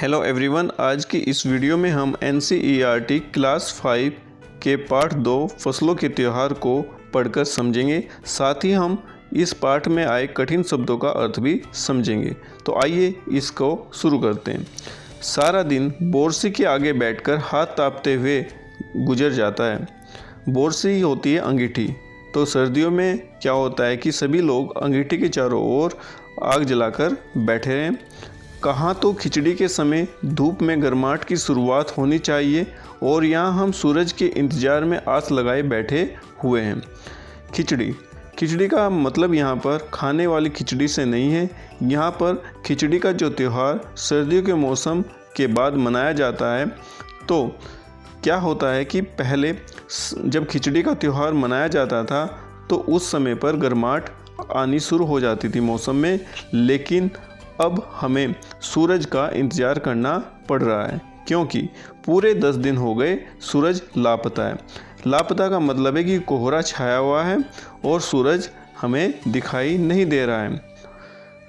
Hello everyone, आज की इस वीडियो में हम NCERT क्लास 5 के पार्ट 2 फसलों के त्यौहार को पढ़कर समझेंगे। साथ ही हम इस पाठ में आए कठिन शब्दों का अर्थ भी समझेंगे। तो आइए इसको शुरू करते हैं। सारा दिन बोरसी के आगे बैठकर हाथ तापते हुए गुजर जाता है। बोरसी होती है अंगीठी। तो सर्दियों में क्या होता है कि सभी लोग अंगीठी के चारों ओर आग जलाकर बैठे हैं। कहाँ तो खिचड़ी के समय धूप में गर्माहट की शुरुआत होनी चाहिए और यहाँ हम सूरज के इंतज़ार में आस लगाए बैठे हुए हैं। खिचड़ी का मतलब यहाँ पर खाने वाली खिचड़ी से नहीं है। यहाँ पर खिचड़ी का जो त्यौहार सर्दियों के मौसम के बाद मनाया जाता है। तो क्या होता है कि पहले जब खिचड़ी का त्यौहार मनाया जाता था तो उस समय पर गर्माहट आनी शुरू हो जाती थी मौसम में, लेकिन अब हमें सूरज का इंतज़ार करना पड़ रहा है क्योंकि पूरे 10 दिन हो गए सूरज लापता है। लापता का मतलब है कि कोहरा छाया हुआ है और सूरज हमें दिखाई नहीं दे रहा है।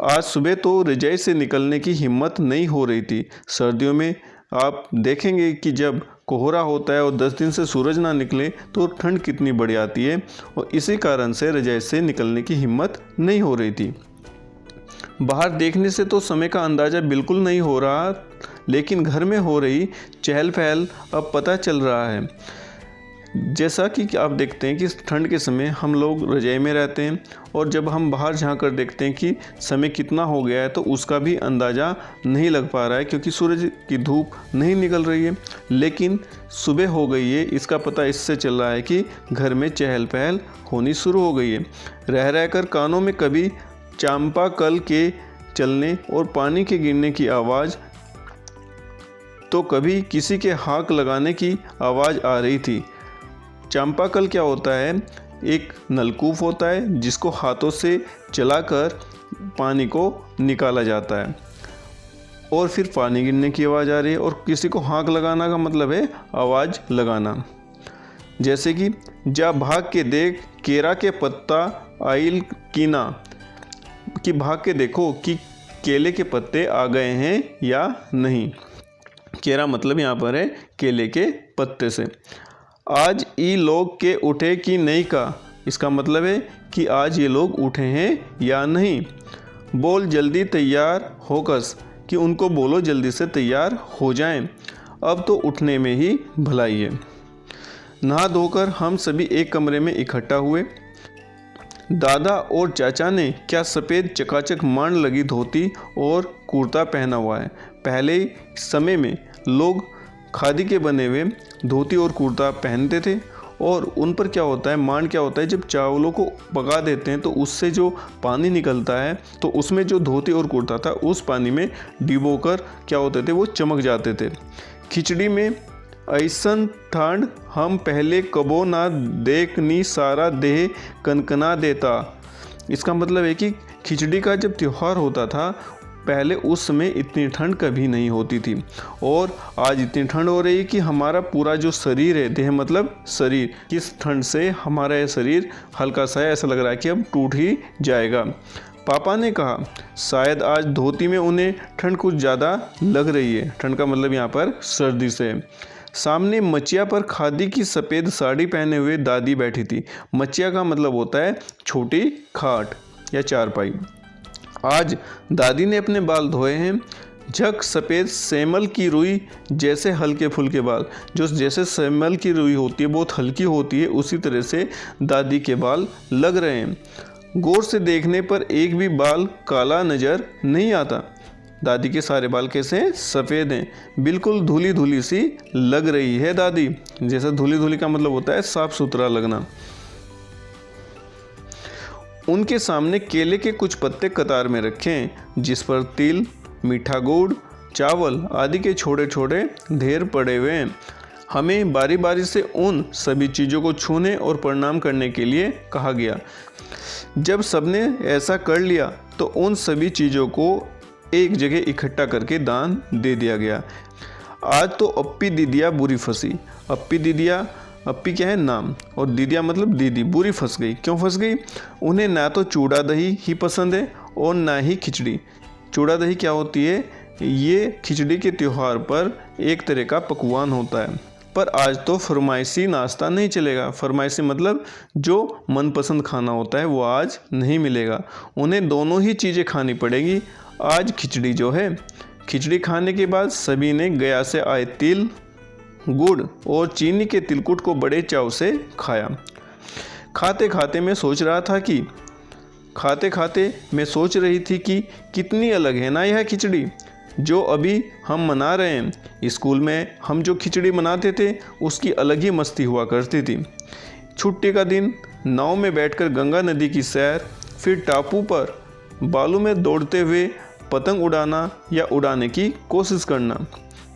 आज सुबह तो रजाई से निकलने की हिम्मत नहीं हो रही थी। सर्दियों में आप देखेंगे कि जब कोहरा होता है और 10 दिन से सूरज ना निकले तो ठंड कितनी बढ़ जाती है, और इसी कारण से रजाई से निकलने की हिम्मत नहीं हो रही थी। बाहर देखने से तो समय का अंदाज़ा बिल्कुल नहीं हो रहा, लेकिन घर में हो रही चहल पहल अब पता चल रहा है। जैसा कि आप देखते हैं कि ठंड के समय हम लोग रज़ाई में रहते हैं और जब हम बाहर झांक कर देखते हैं कि समय कितना हो गया है तो उसका भी अंदाज़ा नहीं लग पा रहा है क्योंकि सूरज की धूप नहीं निकल रही है। लेकिन सुबह हो गई है, इसका पता इससे चल रहा है कि घर में चहल पहल होनी शुरू हो गई है। रह रहकर कानों में कभी चांपाकल के चलने और पानी के गिरने की आवाज़ तो कभी किसी के हाक लगाने की आवाज़ आ रही थी। चांपाकल क्या होता है? एक नलकूप होता है जिसको हाथों से चलाकर पानी को निकाला जाता है और फिर पानी गिरने की आवाज़ आ रही है। और किसी को हाक लगाना का मतलब है आवाज़ लगाना। जैसे कि जा भाग के देख केरा के पत्ता आइल कीना, कि भाग के देखो कि केले के पत्ते आ गए हैं या नहीं। केरा मतलब यहाँ पर है केले के पत्ते से। आज ई लोग के उठे कि नहीं का, इसका मतलब है कि आज ये लोग उठे हैं या नहीं। बोल जल्दी तैयार होकस, कि उनको बोलो जल्दी से तैयार हो जाएं, अब तो उठने में ही भलाई है। नहा धोकर हम सभी एक कमरे में इकट्ठा हुए। दादा और चाचा ने क्या सफ़ेद चकाचक मान लगी धोती और कुर्ता पहना हुआ है। पहले समय में लोग खादी के बने हुए धोती और कुर्ता पहनते थे और उन पर क्या होता है, मान क्या होता है, जब चावलों को पका देते हैं तो उससे जो पानी निकलता है तो उसमें जो धोती और कुर्ता था उस पानी में डिबोकर क्या होते थे, वो चमक जाते थे। खिचड़ी में ऐसन ठंड हम पहले कबो ना देखनी, सारा देह कनकना देता। इसका मतलब है कि खिचड़ी का जब त्यौहार होता था पहले उस समय इतनी ठंड कभी नहीं होती थी और आज इतनी ठंड हो रही है कि हमारा पूरा जो शरीर है, देह मतलब शरीर, किस ठंड से हमारा यह शरीर हल्का सा है, ऐसा लग रहा है कि अब टूट ही जाएगा। पापा ने कहा शायद आज धोती में उन्हें ठंड कुछ ज़्यादा लग रही है। ठंड का मतलब यहाँ पर सर्दी से। सामने मचिया पर खादी की सफ़ेद साड़ी पहने हुए दादी बैठी थी। मचिया का मतलब होता है छोटी खाट या चारपाई। आज दादी ने अपने बाल धोए हैं। झक सफ़ेद सेमल की रुई जैसे हल्के फुल्के बाल, जो जैसे सेमल की रुई होती है बहुत हल्की होती है, उसी तरह से दादी के बाल लग रहे हैं। गौर से देखने पर एक भी बाल काला नज़र नहीं आता। दादी के सारे बाल कैसे हैं? सफ़ेद हैं। बिल्कुल धुली धुली सी लग रही है दादी। जैसा धुली धुली का मतलब होता है साफ़ सुथरा लगना। उनके सामने केले के कुछ पत्ते कतार में रखे हैं जिस पर तिल, मीठा गुड़, चावल आदि के छोटे छोटे ढेर पड़े हुए हैं। हमें बारी बारी से उन सभी चीज़ों को छूने और प्रणाम करने के लिए कहा गया। जब सबने ऐसा कर लिया तो उन सभी चीज़ों को एक जगह इकट्ठा करके दान दे दिया गया। आज तो अप्पी दीदिया बुरी फंसी। अप्पी दीदिया, अप्पी क्या है? नाम, और दीदिया मतलब दीदी। बुरी फंस गई। क्यों फंस गई? उन्हें ना तो चूड़ा दही ही पसंद है और ना ही खिचड़ी। चूड़ा दही क्या होती है? ये खिचड़ी के त्यौहार पर एक तरह का पकवान होता है। पर आज तो फरमाइशी नाश्ता नहीं चलेगा। फरमाइशी मतलब जो मनपसंद खाना होता है वो आज नहीं मिलेगा, उन्हें दोनों ही चीज़ें खानी पड़ेगी। आज खिचड़ी जो है, खिचड़ी खाने के बाद सभी ने गया से आए तिल, गुड़ और चीनी के तिलकुट को बड़े चाव से खाया। खाते खाते मैं सोच रही थी कि कितनी अलग है ना यह खिचड़ी जो अभी हम मना रहे हैं। स्कूल में हम जो खिचड़ी मनाते थे उसकी अलग ही मस्ती हुआ करती थी। छुट्टी का दिन, नाव में बैठकर गंगा नदी की सैर, फिर टापू पर बालू में दौड़ते हुए पतंग उड़ाना या उड़ाने की कोशिश करना,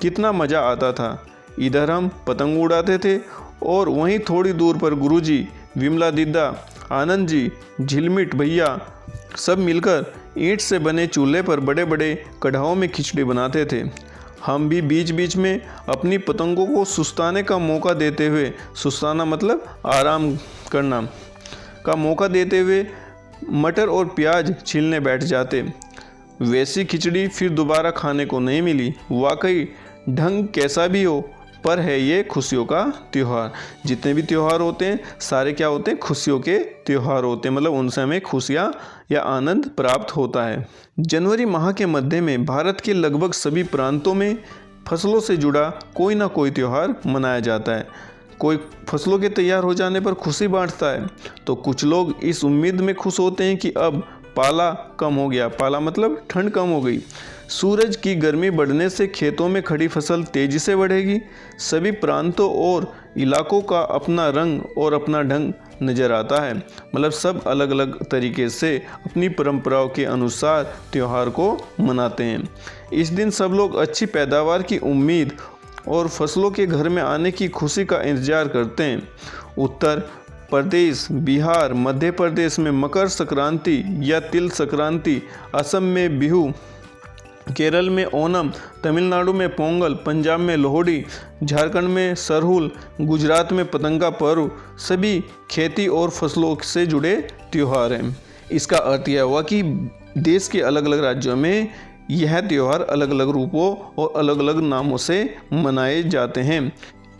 कितना मज़ा आता था। इधर हम पतंग उड़ाते थे और वहीं थोड़ी दूर पर गुरुजी, विमला दीदा, आनंद जी, झिलमिट भैया सब मिलकर ईंट से बने चूल्हे पर बड़े बड़े कढ़ाओं में खिचड़ी बनाते थे। हम भी बीच बीच में अपनी पतंगों को सुस्ताने का मौका देते हुए, सुस्ताना मतलब आराम करना का मौका देते हुए मटर और प्याज छीलने बैठ जाते। वैसी खिचड़ी फिर दोबारा खाने को नहीं मिली। वाकई ढंग कैसा भी हो, पर है ये खुशियों का त्यौहार। जितने भी त्यौहार होते हैं सारे क्या होते हैं, खुशियों के त्यौहार होते हैं, मतलब उनसे हमें खुशियाँ या आनंद प्राप्त होता है। जनवरी माह के मध्य में भारत के लगभग सभी प्रांतों में फसलों से जुड़ा कोई ना कोई त्यौहार मनाया जाता है। कोई फसलों के तैयार हो जाने पर खुशी बांटता है, तो कुछ लोग इस उम्मीद में खुश होते हैं कि अब पाला कम हो गया। पाला मतलब ठंड कम हो गई। सूरज की गर्मी बढ़ने से खेतों में खड़ी फसल तेजी से बढ़ेगी। सभी प्रांतों और इलाकों का अपना रंग और अपना ढंग नज़र आता है, मतलब सब अलग अलग तरीके से अपनी परंपराओं के अनुसार त्यौहार को मनाते हैं। इस दिन सब लोग अच्छी पैदावार की उम्मीद और फसलों के घर में आने की खुशी का इंतजार करते हैं। उत्तर प्रदेश, बिहार, मध्य प्रदेश में मकर संक्रांति या तिल संक्रांति, असम में बिहू, केरल में ओणम, तमिलनाडु में पोंगल, पंजाब में लोहड़ी, झारखंड में सरहुल, गुजरात में पतंगा पर्व सभी खेती और फसलों से जुड़े त्यौहार हैं। इसका अर्थ यह हुआ कि देश के अलग अलग राज्यों में यह त्यौहार अलग अलग रूपों और अलग अलग नामों से मनाए जाते हैं।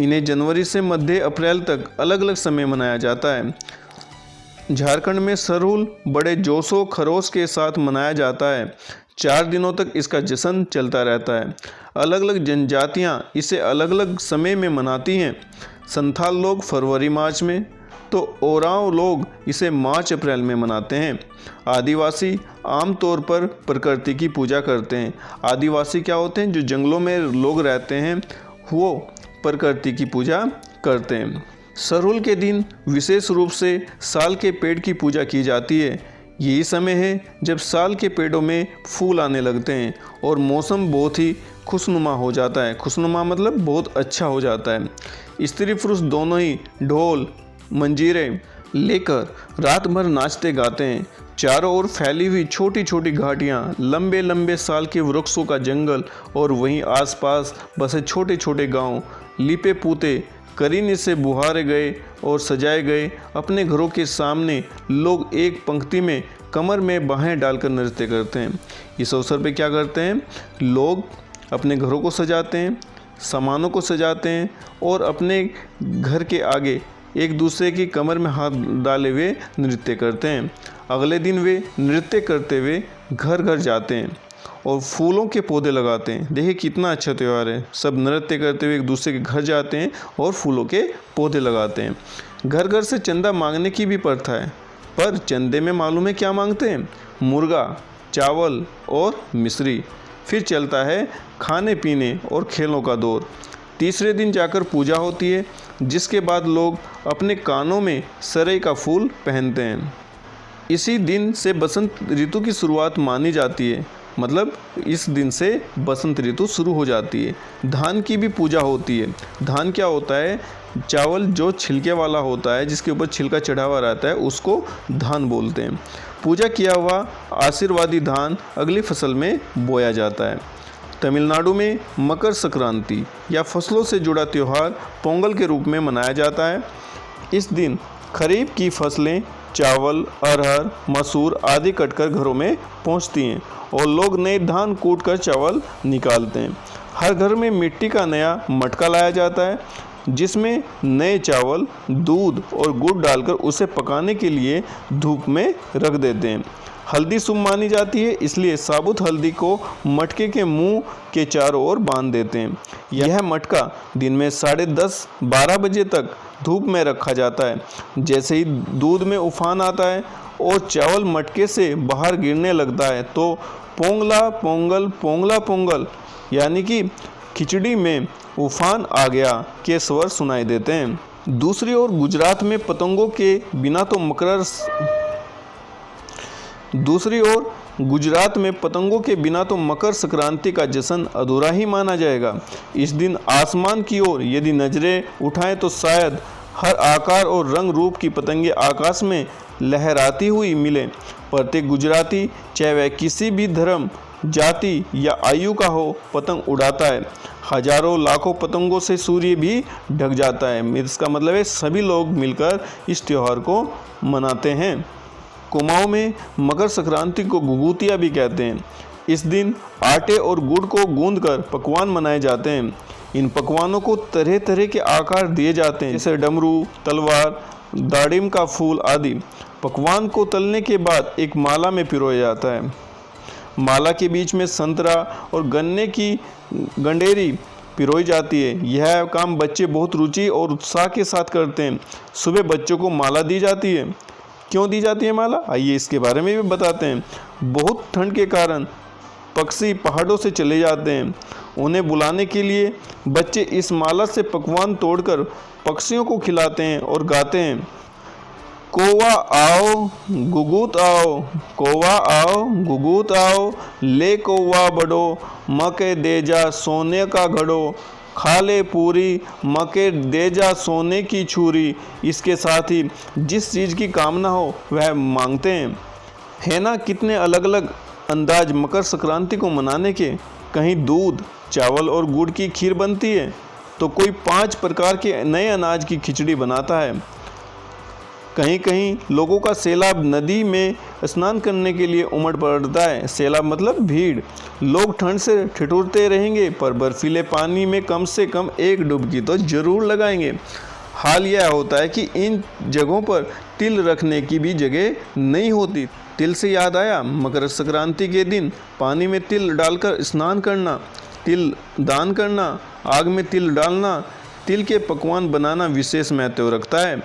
इन्हें जनवरी से मध्य अप्रैल तक अलग अलग समय मनाया जाता है। झारखंड में सरहुल बड़े जोशो खरोश के साथ मनाया जाता है। 4 दिनों तक इसका जश्न चलता रहता है। अलग अलग जनजातियां इसे अलग अलग समय में मनाती हैं। संथाल लोग फरवरी मार्च में, तो ओरांव लोग इसे मार्च अप्रैल में मनाते हैं। आदिवासी आमतौर पर प्रकृति की पूजा करते हैं। आदिवासी क्या होते हैं, जो जंगलों में लोग रहते हैं, वो प्रकृति की पूजा करते हैं। सरहुल के दिन विशेष रूप से साल के पेड़ की पूजा की जाती है। यही समय है जब साल के पेड़ों में फूल आने लगते हैं और मौसम बहुत ही खुशनुमा हो जाता है। खुशनुमा मतलब बहुत अच्छा हो जाता है। स्त्री पुरुष दोनों ही ढोल मंजीरे लेकर रात भर नाचते गाते हैं। चारों ओर फैली हुई छोटी छोटी घाटियाँ, लंबे लंबे साल के वृक्षों का जंगल और वहीं आसपास बसे छोटे छोटे गांव, लिपे पूते करीने से बुहारे गए और सजाए गए अपने घरों के सामने लोग एक पंक्ति में कमर में बाहें डालकर नृत्य करते हैं। इस अवसर पे क्या करते हैं, लोग अपने घरों को सजाते हैं, सामानों को सजाते हैं और अपने घर के आगे एक दूसरे की कमर में हाथ डाले हुए नृत्य करते हैं। अगले दिन वे नृत्य करते हुए घर घर जाते हैं और फूलों के पौधे लगाते हैं। देखिए कितना अच्छा त्यौहार है। सब नृत्य करते हुए एक दूसरे के घर जाते हैं और फूलों के पौधे लगाते हैं। घर घर से चंदा मांगने की भी प्रथा है, पर चंदे में मालूम है क्या मांगते हैं, मुर्गा, चावल और मिश्री। फिर चलता है खाने पीने और खेलों का दौर। तीसरे दिन जाकर पूजा होती है, जिसके बाद लोग अपने कानों में सरई का फूल पहनते हैं। इसी दिन से बसंत ऋतु की शुरुआत मानी जाती है, मतलब इस दिन से बसंत ऋतु शुरू हो जाती है। धान की भी पूजा होती है। धान क्या होता है, चावल जो छिलके वाला होता है, जिसके ऊपर छिलका चढ़ा हुआ रहता है, उसको धान बोलते हैं। पूजा किया हुआ आशीर्वादी धान अगली फसल में बोया जाता है। तमिलनाडु में मकर संक्रांति या फसलों से जुड़ा त्यौहार पोंगल के रूप में मनाया जाता है। इस दिन खरीफ की फसलें चावल, अरहर, मसूर आदि कटकर घरों में पहुंचती हैं और लोग नए धान कूटकर चावल निकालते हैं। हर घर में मिट्टी का नया मटका लाया जाता है जिसमें नए चावल, दूध और गुड़ डालकर उसे पकाने के लिए धूप में रख देते हैं। हल्दी शुभ मानी जाती है, इसलिए साबुत हल्दी को मटके के मुंह के चारों ओर बांध देते हैं। यह मटका दिन में 10:30-12 बजे तक धूप में रखा जाता है। जैसे ही दूध में उफान आता है और चावल मटके से बाहर गिरने लगता है तो पोंगला पोंगल पोंगला पोंगल यानी कि खिचड़ी में उफान आ गया के स्वर सुनाई देते हैं। दूसरी ओर गुजरात में पतंगों के बिना तो मकर संक्रांति का जश्न अधूरा ही माना जाएगा। इस दिन आसमान की ओर यदि नजरें उठाएं तो शायद हर आकार और रंग रूप की पतंगे आकाश में लहराती हुई मिले। प्रत्येक गुजराती, चाहे वह किसी भी धर्म, जाति या आयु का हो, पतंग उड़ाता है। हजारों लाखों पतंगों से सूर्य भी ढक जाता है। इसका मतलब है सभी लोग मिलकर इस त्यौहार को मनाते हैं। कुमाऊं में मकर संक्रांति को घुघुतिया भी कहते हैं। इस दिन आटे और गुड़ को गूंदकर पकवान बनाए जाते हैं। इन पकवानों को तरह तरह के आकार दिए जाते हैं, जैसे डमरू, तलवार, दाड़िम का फूल आदि। पकवान को तलने के बाद एक माला में पिरोया जाता है। माला के बीच में संतरा और गन्ने की गंडेरी पिरोई जाती है। यह काम बच्चे बहुत रुचि और उत्साह के साथ करते हैं। सुबह बच्चों को माला दी जाती है। क्यों दी जाती है माला, आइए इसके बारे में भी बताते हैं। बहुत ठंड के कारण पक्षी पहाड़ों से चले जाते हैं। उन्हें बुलाने के लिए बच्चे इस माला से पकवान तोड़कर पक्षियों को खिलाते हैं और गाते हैं, कौवा आओ गुगुत आओ, कौवा आओ गुगुत आओ, ले कौवा बड़ो, मके दे जा सोने का घड़ो, खा ले पूरी, मके दे जा सोने की छुरी। इसके साथ ही जिस चीज़ की कामना हो वह मांगते हैं। है ना कितने अलग अलग अंदाज मकर संक्रांति को मनाने के। कहीं दूध, चावल और गुड़ की खीर बनती है तो कोई 5 प्रकार के नए अनाज की खिचड़ी बनाता है। कहीं कहीं लोगों का सैलाब नदी में स्नान करने के लिए उमड़ पड़ता है। सैलाब मतलब भीड़। लोग ठंड से ठिठुरते रहेंगे पर बर्फीले पानी में कम से कम एक डुबकी तो जरूर लगाएंगे। हाल यह होता है कि इन जगहों पर तिल रखने की भी जगह नहीं होती। तिल से याद आया, मकर संक्रांति के दिन पानी में तिल डालकर स्नान करना, तिल दान करना, आग में तिल डालना, तिल के पकवान बनाना विशेष महत्व रखता है।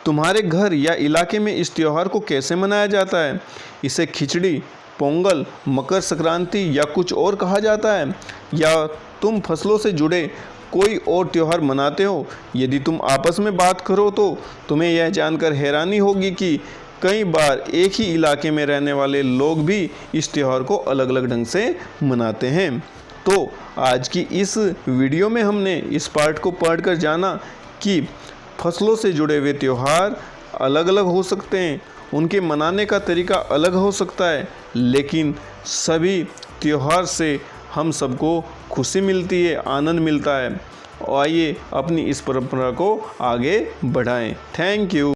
तुम्हारे घर या इलाके में इस त्यौहार को कैसे मनाया जाता है? इसे खिचड़ी, पोंगल, मकर संक्रांति या कुछ और कहा जाता है? या तुम फसलों से जुड़े कोई और त्यौहार मनाते हो? यदि तुम आपस में बात करो तो तुम्हें यह जानकर हैरानी होगी कि कई बार एक ही इलाके में रहने वाले लोग भी इस त्यौहार को अलग अलग ढंग से मनाते हैं। तो आज की इस वीडियो में हमने इस पार्ट को पढ़कर जाना कि फसलों से जुड़े हुए त्यौहार अलग अलग हो सकते हैं, उनके मनाने का तरीका अलग हो सकता है, लेकिन सभी त्यौहार से हम सबको खुशी मिलती है, आनंद मिलता है। आइए अपनी इस परंपरा को आगे बढ़ाएं। Thank you.